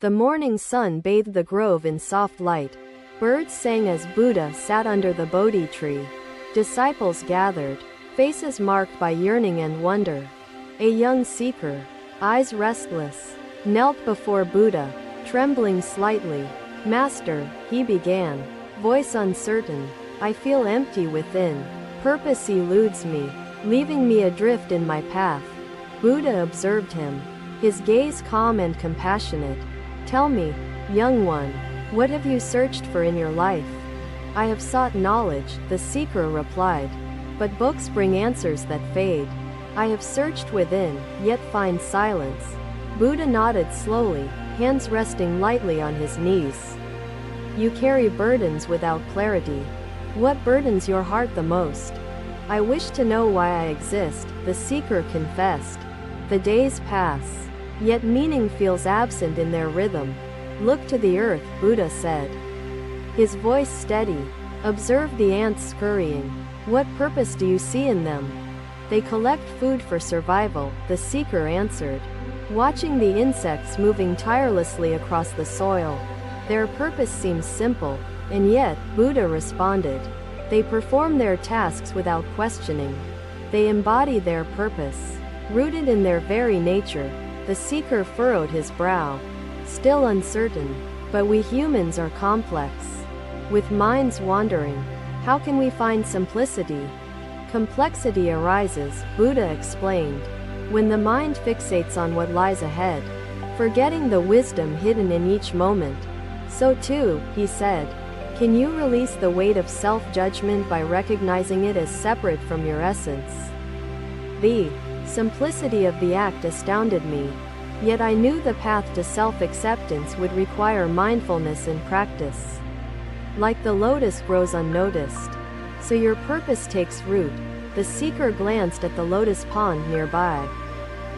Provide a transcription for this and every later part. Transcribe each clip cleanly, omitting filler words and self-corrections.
The morning sun bathed the grove in soft light. Birds sang as Buddha sat under the Bodhi tree. Disciples gathered, faces marked by yearning and wonder. A young seeker, eyes restless, knelt before Buddha, trembling slightly. "Master," he began, voice uncertain, "I feel empty within. Purpose eludes me, leaving me adrift in my path." Buddha observed him, his gaze calm and compassionate. "Tell me, young one, what have you searched for in your life?" "I have sought knowledge," the seeker replied. "But books bring answers that fade. I have searched within, yet find silence." Buddha nodded slowly, hands resting lightly on his knees. "You carry burdens without clarity. What burdens your heart the most?" "I wish to know why I exist," the seeker confessed. "The days pass, yet meaning feels absent in their rhythm." "Look to the earth," Buddha said, his voice steady. "Observe the ants scurrying. What purpose do you see in them?" "They collect food for survival," the seeker answered, watching the insects moving tirelessly across the soil. "Their purpose seems simple, and yet," Buddha responded, "they perform their tasks without questioning. They embody their purpose, rooted in their very nature." The seeker furrowed his brow, still uncertain. "But we humans are complex, with minds wandering. How can we find simplicity?" "Complexity arises," Buddha explained, "when the mind fixates on what lies ahead, forgetting the wisdom hidden in each moment." "So too," he said, "can you release the weight of self-judgment by recognizing it as separate from your essence." The simplicity of the act astounded me. Yet I knew the path to self-acceptance would require mindfulness and practice. "Like the lotus grows unnoticed, so your purpose takes root." The seeker glanced at the lotus pond nearby.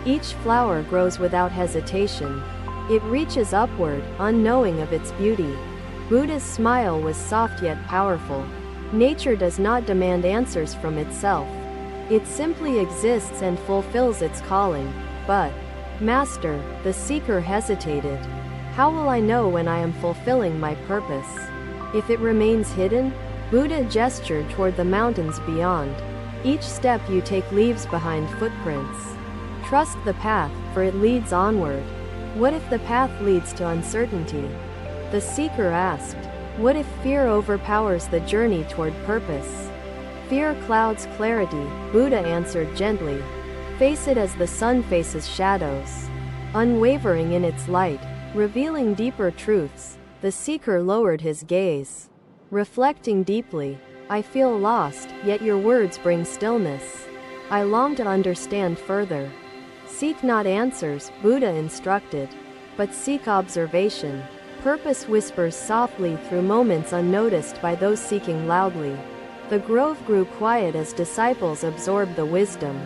Each flower grows without hesitation. It reaches upward, unknowing of its beauty. Buddha's smile was soft yet powerful. Nature does not demand answers from itself. It simply exists and fulfills its calling. "But, Master," the seeker hesitated, "how will I know when I am fulfilling my purpose? If it remains hidden?" Buddha gestured toward the mountains beyond. "Each step you take leaves behind footprints. Trust the path, for it leads onward." "What if the path leads to uncertainty?" the seeker asked. "What if fear overpowers the journey toward purpose?" "Fear clouds clarity," Buddha answered gently. "Face it as the sun faces shadows, unwavering in its light, revealing deeper truths." The seeker lowered his gaze, reflecting deeply. "I feel lost, yet your words bring stillness. I long to understand further." "Seek not answers," Buddha instructed, "but seek observation." Purpose whispers softly through moments unnoticed by those seeking loudly. The grove grew quiet as disciples absorbed the wisdom.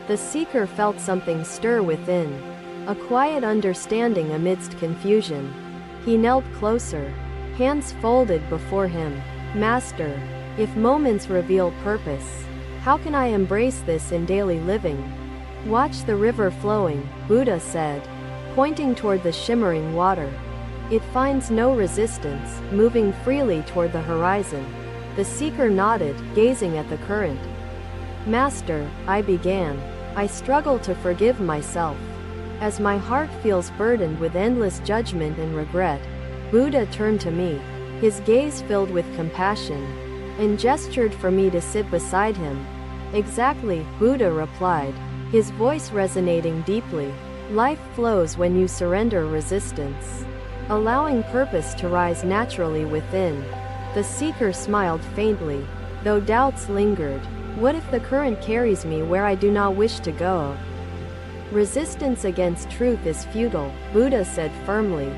The seeker felt something stir within, a quiet understanding amidst confusion. He knelt closer, hands folded before him. "Master, if moments reveal purpose, how can I embrace this in daily living?" "Watch the river flowing," Buddha said, pointing toward the shimmering water. "It finds no resistance, moving freely toward the horizon." The seeker nodded, gazing at the current. "Master," I began, "I struggle to forgive myself. As my heart feels burdened with endless judgment and regret." Buddha turned to me, his gaze filled with compassion, and gestured for me to sit beside him. "Exactly," Buddha replied, his voice resonating deeply. "Life flows when you surrender resistance, allowing purpose to rise naturally within." The seeker smiled faintly, though doubts lingered. "What if the current carries me where I do not wish to go?" "Resistance against truth is futile," Buddha said firmly.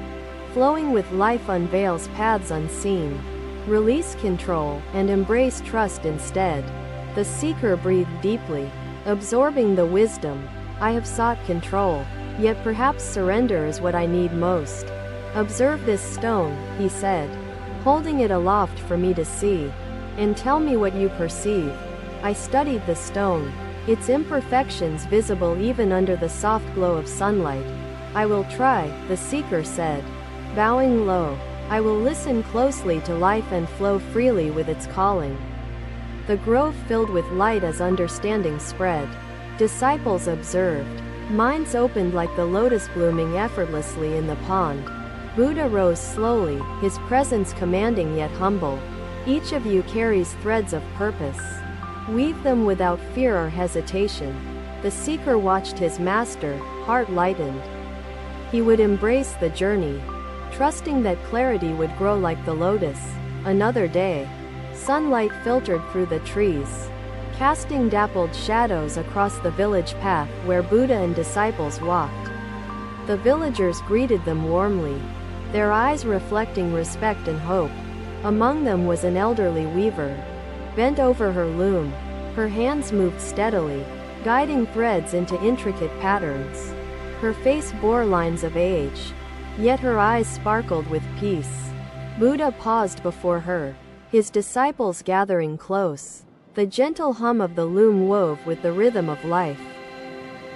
"Flowing with life unveils paths unseen. Release control, and embrace trust instead." The seeker breathed deeply, absorbing the wisdom. "I have sought control, yet perhaps surrender is what I need most." "Observe this stone," he said, holding it aloft for me to see, "and tell me what you perceive." I studied the stone, its imperfections visible even under the soft glow of sunlight. "I will try," the seeker said, Bowing low, I will listen closely to life and flow freely with its calling. The grove filled with light as understanding spread. Disciples observed. Minds opened like the lotus blooming effortlessly in the pond. Buddha rose slowly, his presence commanding yet humble. Each of you carries threads of purpose. Weave them without fear or hesitation. The seeker watched his master, heart lightened. He would embrace the journey, trusting that clarity would grow like the lotus. Another day. Sunlight filtered through the trees, casting dappled shadows across the village path where Buddha and disciples walked. The villagers greeted them warmly, their eyes reflecting respect and hope. Among them was an elderly weaver, bent over her loom. Her hands moved steadily, guiding threads into intricate patterns. Her face bore lines of age, yet her eyes sparkled with peace. Buddha paused before her, his disciples gathering close. The gentle hum of the loom wove with the rhythm of life.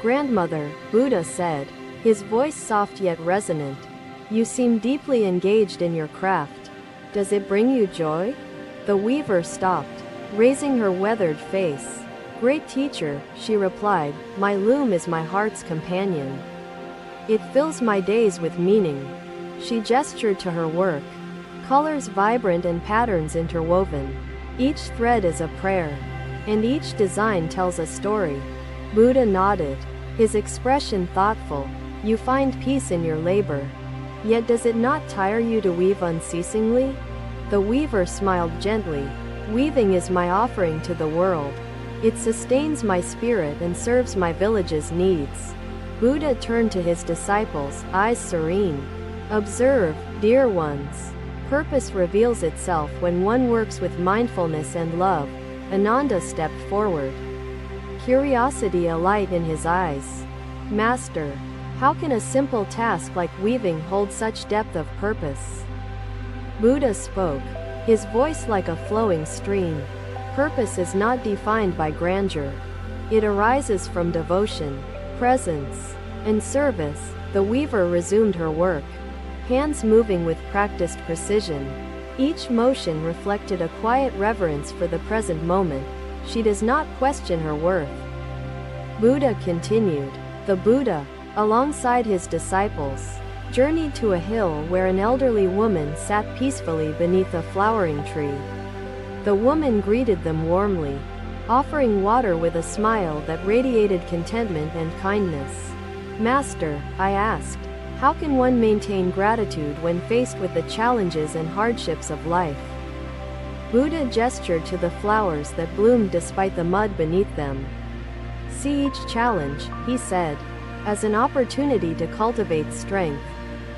"Grandmother," Buddha said, his voice soft yet resonant, "you seem deeply engaged in your craft. Does it bring you joy?" The weaver stopped, raising her weathered face. "Great teacher," she replied, "my loom is my heart's companion. It fills my days with meaning." She gestured to her work, colors vibrant and patterns interwoven. Each thread is a prayer, and each design tells a story. Buddha nodded, his expression thoughtful. "You find peace in your labor. Yet does it not tire you to weave unceasingly?" The weaver smiled gently. "Weaving is my offering to the world. It sustains my spirit and serves my village's needs." Buddha turned to his disciples, eyes serene. "Observe, dear ones. Purpose reveals itself when one works with mindfulness and love." Ananda stepped forward, curiosity alight in his eyes. "Master, how can a simple task like weaving hold such depth of purpose?" Buddha spoke, his voice like a flowing stream. "Purpose is not defined by grandeur. It arises from devotion, presence, and service." The weaver resumed her work, hands moving with practiced precision. Each motion reflected a quiet reverence for the present moment. She does not question her worth. Buddha continued. The Buddha, alongside his disciples, journeyed to a hill where an elderly woman sat peacefully beneath a flowering tree. The woman greeted them warmly, offering water with a smile that radiated contentment and kindness. "Master," I asked, "how can one maintain gratitude when faced with the challenges and hardships of life?" Buddha gestured to the flowers that bloomed despite the mud beneath them. "See each challenge," he said, "as an opportunity to cultivate strength.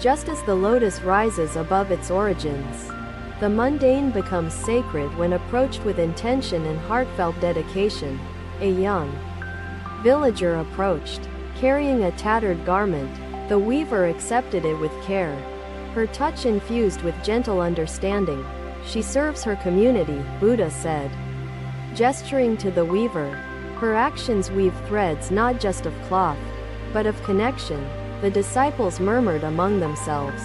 Just as the lotus rises above its origins, the mundane becomes sacred when approached with intention and heartfelt dedication." A young villager approached, carrying a tattered garment. The weaver accepted it with care, her touch infused with gentle understanding. "She serves her community," Buddha said, gesturing to the weaver. Her actions weave threads not just of cloth, but of connection. The disciples murmured among themselves,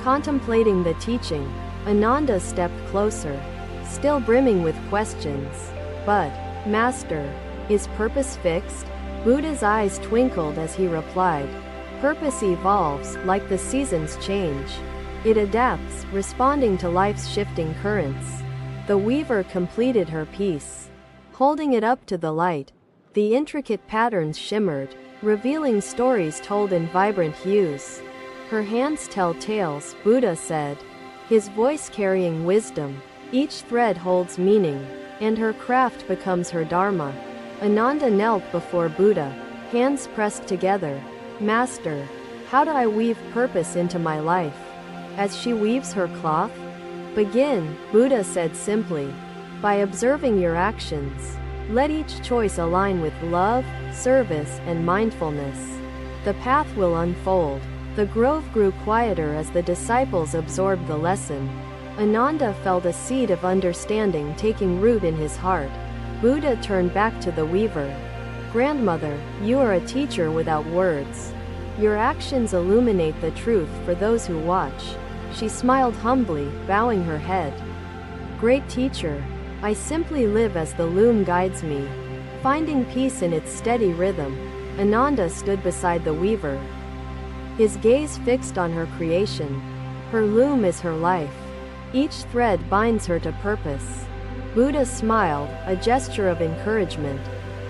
contemplating the teaching. Ananda stepped closer, still brimming with questions. "But, Master, is purpose fixed?" Buddha's eyes twinkled as he replied, "Purpose evolves, like the seasons change. It adapts, responding to life's shifting currents." The weaver completed her piece, holding it up to the light. The intricate patterns shimmered, revealing stories told in vibrant hues. "Her hands tell tales," Buddha said, his voice carrying wisdom. "Each thread holds meaning, and her craft becomes her dharma." Ananda knelt before Buddha, hands pressed together. "Master, how do I weave purpose into my life?" "As she weaves her cloth?" "Begin," Buddha said simply, "by observing your actions. Let each choice align with love, service, and mindfulness. The path will unfold." The grove grew quieter as the disciples absorbed the lesson. Ananda felt a seed of understanding taking root in his heart. Buddha turned back to the weaver. "Grandmother, you are a teacher without words. Your actions illuminate the truth for those who watch. She smiled humbly, bowing her head. Great teacher. I simply live as the loom guides me. Finding peace in its steady rhythm, Ananda stood beside the weaver. His gaze fixed on her creation. Her loom is her life. Each thread binds her to purpose. Buddha smiled, a gesture of encouragement.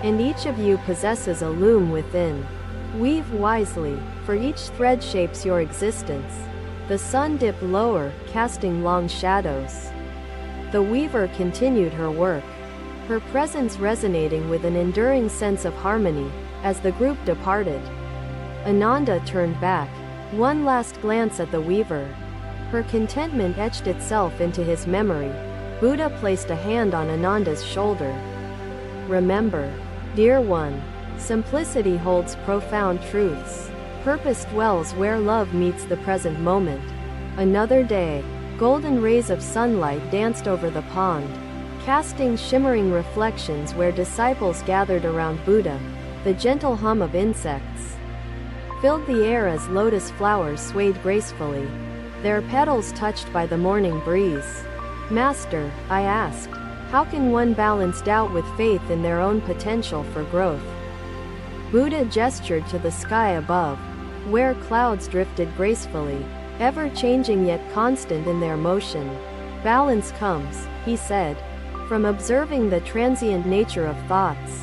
And each of you possesses a loom within. Weave wisely, for each thread shapes your existence. The sun dipped lower, casting long shadows. The weaver continued her work, her presence resonating with an enduring sense of harmony. As the group departed, Ananda turned back, one last glance at the weaver. Her contentment etched itself into his memory. Buddha placed a hand on Ananda's shoulder. Remember, dear one, simplicity holds profound truths. Purpose dwells where love meets the present moment. Another day, golden rays of sunlight danced over the pond, casting shimmering reflections where disciples gathered around Buddha. The gentle hum of insects filled the air as lotus flowers swayed gracefully, their petals touched by the morning breeze. Master, I asked, how can one balance doubt with faith in their own potential for growth? Buddha gestured to the sky above, where clouds drifted gracefully, ever-changing yet constant in their motion. Balance comes, he said, from observing the transient nature of thoughts,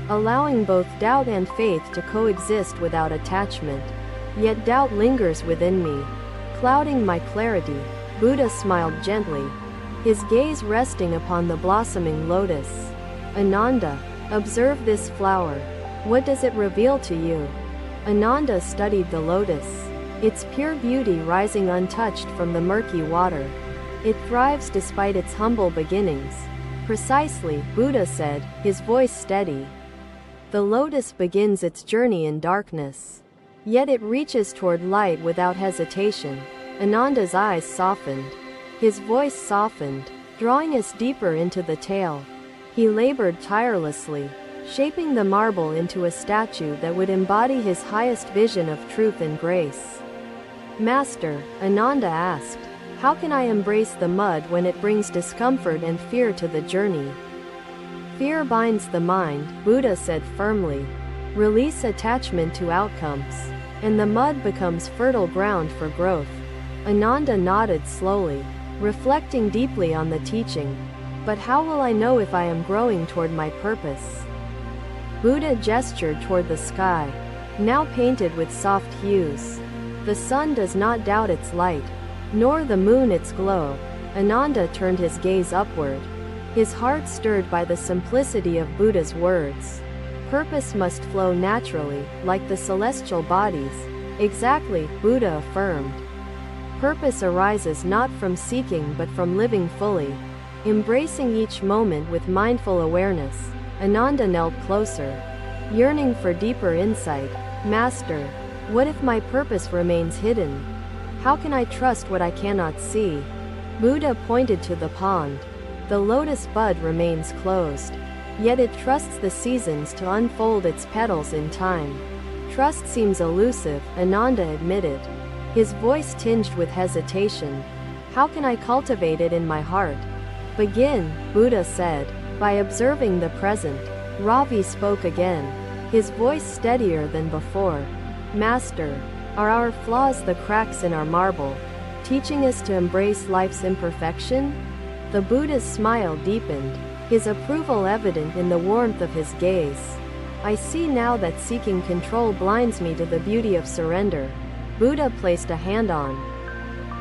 allowing both doubt and faith to coexist without attachment. Yet doubt lingers within me, clouding my clarity. Buddha smiled gently, his gaze resting upon the blossoming lotus. Ananda, observe this flower. What does it reveal to you? Ananda studied the lotus, its pure beauty rising untouched from the murky water. It thrives despite its humble beginnings. Precisely, Buddha said, his voice steady. The lotus begins its journey in darkness. Yet it reaches toward light without hesitation. Ananda's eyes softened. His voice softened, drawing us deeper into the tale. He labored tirelessly, shaping the marble into a statue that would embody his highest vision of truth and grace. Master, Ananda asked, how can I embrace the mud when it brings discomfort and fear to the journey? Fear binds the mind, Buddha said firmly. Release attachment to outcomes, and the mud becomes fertile ground for growth. Ananda nodded slowly, reflecting deeply on the teaching. But how will I know if I am growing toward my purpose? Buddha gestured toward the sky, now painted with soft hues. The sun does not doubt its light, nor the moon its glow. Ananda turned his gaze upward, his heart stirred by the simplicity of Buddha's words. Purpose must flow naturally, like the celestial bodies. Exactly, Buddha affirmed. Purpose arises not from seeking but from living fully. Embracing each moment with mindful awareness, Ananda knelt closer, yearning for deeper insight. Master, what if my purpose remains hidden? How can I trust what I cannot see? Buddha pointed to the pond. The lotus bud remains closed, yet it trusts the seasons to unfold its petals in time. Trust seems elusive, Ananda admitted, his voice tinged with hesitation. How can I cultivate it in my heart? Begin, Buddha said, by observing the present. Ravi spoke again, his voice steadier than before. Master, are our flaws the cracks in our marble, teaching us to embrace life's imperfection? The Buddha's smile deepened, his approval evident in the warmth of his gaze. I see now that seeking control blinds me to the beauty of surrender. Buddha placed a hand on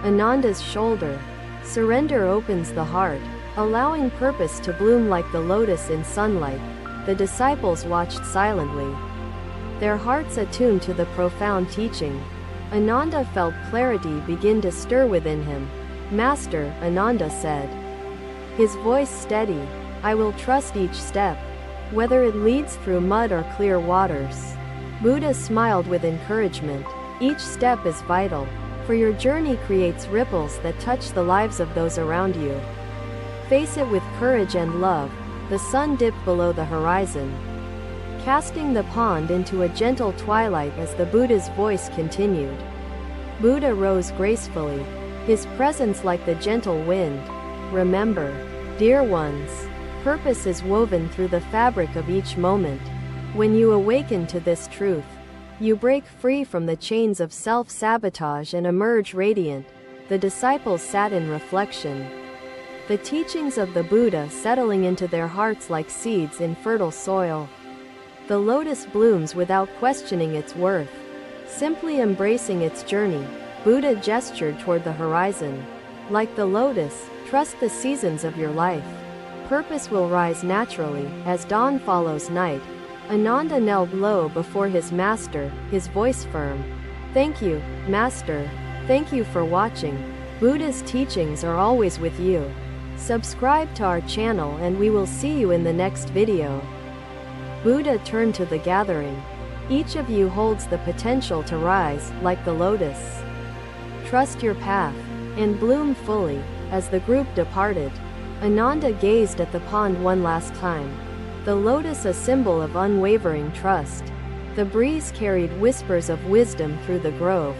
Ananda's shoulder. Surrender opens the heart, allowing purpose to bloom like the lotus in sunlight. The disciples watched silently, their hearts attuned to the profound teaching. Ananda felt clarity begin to stir within him. Master, Ananda said, his voice steady, I will trust each step, whether it leads through mud or clear waters. Buddha smiled with encouragement. Each step is vital, for your journey creates ripples that touch the lives of those around you. Face it with courage and love. The sun dipped below the horizon, casting the pond into a gentle twilight as the Buddha's voice continued. Buddha rose gracefully, his presence like the gentle wind. Remember, dear ones, purpose is woven through the fabric of each moment. When you awaken to this truth, you break free from the chains of self-sabotage and emerge radiant. The disciples sat in reflection, the teachings of the Buddha settling into their hearts like seeds in fertile soil. The lotus blooms without questioning its worth, simply embracing its journey. Buddha gestured toward the horizon. Like the lotus, trust the seasons of your life. Purpose will rise naturally, as dawn follows night. Ananda knelt low before his master, his voice firm. Thank you, Master. Thank you for watching. Buddha's teachings are always with you. Subscribe to our channel and we will see you in the next video. Buddha turned to the gathering. Each of you holds the potential to rise, like the lotus. Trust your path, and bloom fully. As the group departed, Ananda gazed at the pond one last time. The lotus a symbol of unwavering trust. The breeze carried whispers of wisdom through the grove,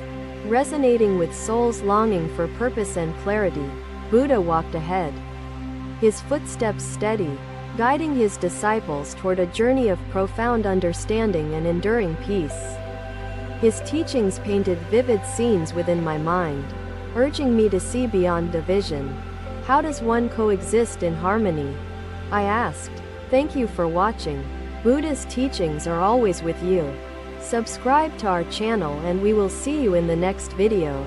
resonating with souls longing for purpose and clarity. Buddha walked ahead, his footsteps steady, guiding his disciples toward a journey of profound understanding and enduring peace. His teachings painted vivid scenes within my mind, urging me to see beyond division. How does one coexist in harmony? I asked. Thank you for watching. Buddha's teachings are always with you. Subscribe to our channel and we will see you in the next video.